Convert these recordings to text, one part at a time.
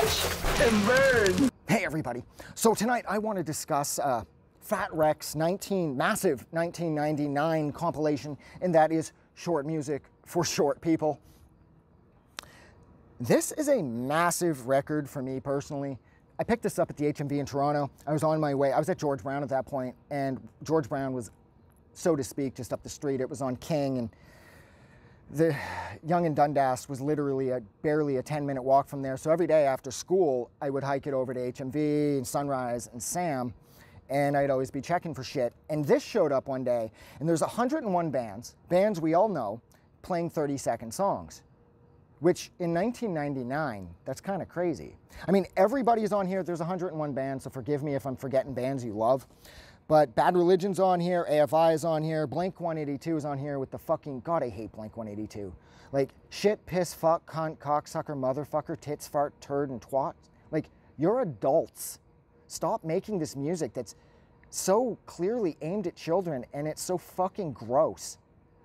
crash and burn. Hey everybody. So tonight I want to discuss Fat Wreck's massive 1999 compilation, and that is short music for short people. This is a massive record for me personally. I picked this up at the HMV in Toronto. I was on my way. I was at George Brown at that point, and George Brown was, so to speak, just up the street. It was on King, and the Yonge and Dundas was literally barely a 10-minute walk from there. So every day after school, I would hike it over to HMV and Sunrise and Sam, and I'd always be checking for shit. And this showed up one day, and there's 101 bands we all know, playing 30-second songs, which in 1999, that's kind of crazy. I mean, everybody's on here. There's 101 bands, so forgive me if I'm forgetting bands you love. But Bad Religion's on here, AFI is on here, Blink-182 is on here with the fucking, God, I hate Blink-182. Like, shit, piss, fuck, cunt, cocksucker, motherfucker, tits, fart, turd, and twat. Like, you're adults. Stop making this music that's so clearly aimed at children, and it's so fucking gross.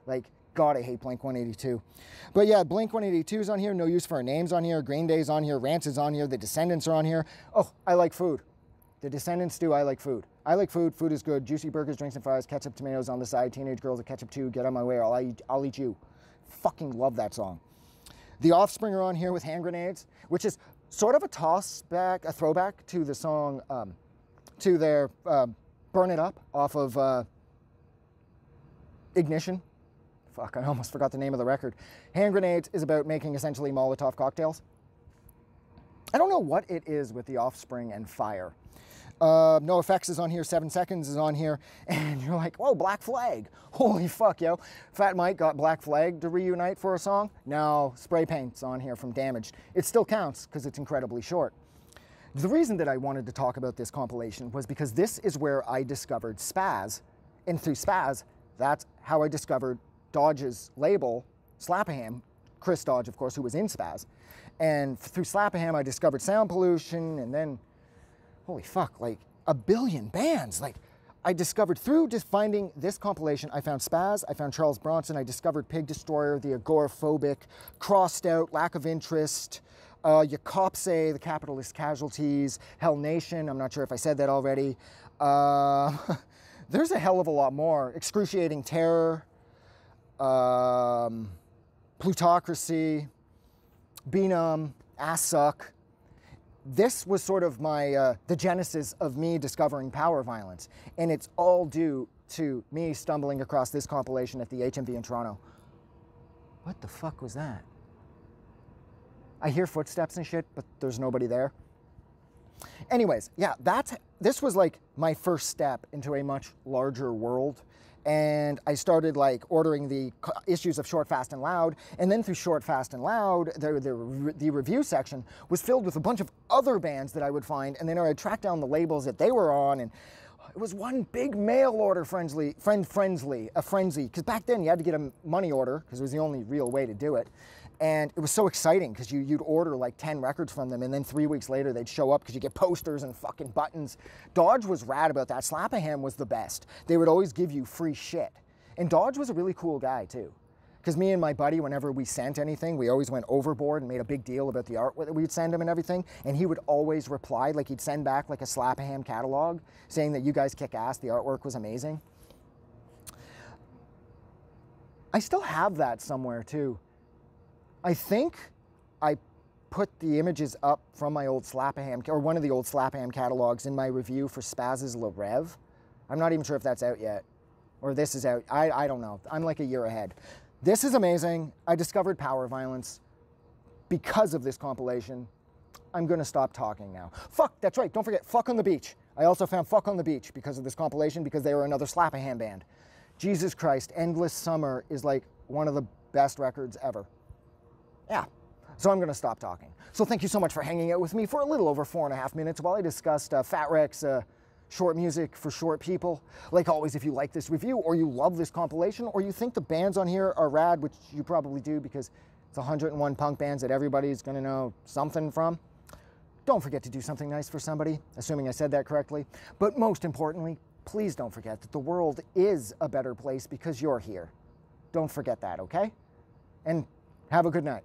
Like, God, I hate Blink-182. But yeah, Blink-182 is on here, No Use for a Name's on here, Green Day's on here, Rance is on here, The Descendants are on here. Oh, I like food. The Descendants do I like food. I like food. Food is good. Juicy burgers, drinks, and fries. Ketchup, tomatoes on the side. Teenage girls at ketchup too. Get on my way, or I'll eat you. Fucking love that song. The Offspring are on here with Hand Grenades, which is sort of a throwback to the song, to their Burn It Up off of Ignition. Fuck, I almost forgot the name of the record. Hand Grenades is about making essentially Molotov cocktails. I don't know what it is with The Offspring and fire. No Effects is on here, 7 Seconds is on here, and you're like, whoa, Black Flag. Holy fuck, yo. Fat Mike got Black Flag to reunite for a song. No, Spray Paint's on here from Damaged. It still counts because it's incredibly short. The reason that I wanted to talk about this compilation was because this is where I discovered Spaz, and through Spaz, that's how I discovered Dodge's label, Slapaham, Chris Dodge, of course, who was in Spaz. And through Slapaham, I discovered Sound Pollution, and then, holy fuck, like a billion bands. Like, I discovered through just finding this compilation, I found Spaz, I found Charles Bronson, I discovered Pig Destroyer, The Agoraphobic, Crossed Out, Lack of Interest, Yakopse, The Capitalist Casualties, Hell Nation, I'm not sure if I said that already. There's a hell of a lot more. Excruciating Terror, Plutocracy, Benum, Ass Suck. This was sort of my, the genesis of me discovering power violence. And it's all due to me stumbling across this compilation at the HMV in Toronto. What the fuck was that? I hear footsteps and shit, but there's nobody there. Anyways, yeah, this was like my first step into a much larger world. And I started like ordering the issues of Short, Fast, and Loud. And then through Short, Fast, and Loud, the review section was filled with a bunch of other bands that I would find. And then I would track down the labels that they were on. And it was one big mail order frenzy. Because back then you had to get a money order because it was the only real way to do it. And it was so exciting because you'd order like 10 records from them, and then 3 weeks later they'd show up because you get posters and fucking buttons. Dodge was rad about that. Slapaham was the best. They would always give you free shit. And Dodge was a really cool guy too. Because me and my buddy, whenever we sent anything, we always went overboard and made a big deal about the art that we'd send him and everything. And he would always reply, like he'd send back like a Slapaham catalog saying that you guys kick ass, the artwork was amazing. I still have that somewhere too. I think I put the images up from my old Slapaham, or one of the old Slapaham catalogs in my review for Spaz's La Rev. I'm not even sure if that's out yet, or this is out. I don't know. I'm like a year ahead. This is amazing. I discovered power violence because of this compilation. I'm gonna stop talking now. Fuck, that's right, don't forget, Fuck on the Beach. I also found Fuck on the Beach because of this compilation, because they were another Slapaham band. Jesus Christ, Endless Summer is like one of the best records ever. Yeah, so I'm gonna stop talking. So thank you so much for hanging out with me for a little over 4.5 minutes while I discussed Fat Wreck's short music for short people. Like always, if you like this review, or you love this compilation, or you think the bands on here are rad, which you probably do because it's 101 punk bands that everybody's gonna know something from, don't forget to do something nice for somebody, assuming I said that correctly. But most importantly, please don't forget that the world is a better place because you're here. Don't forget that, okay? And have a good night.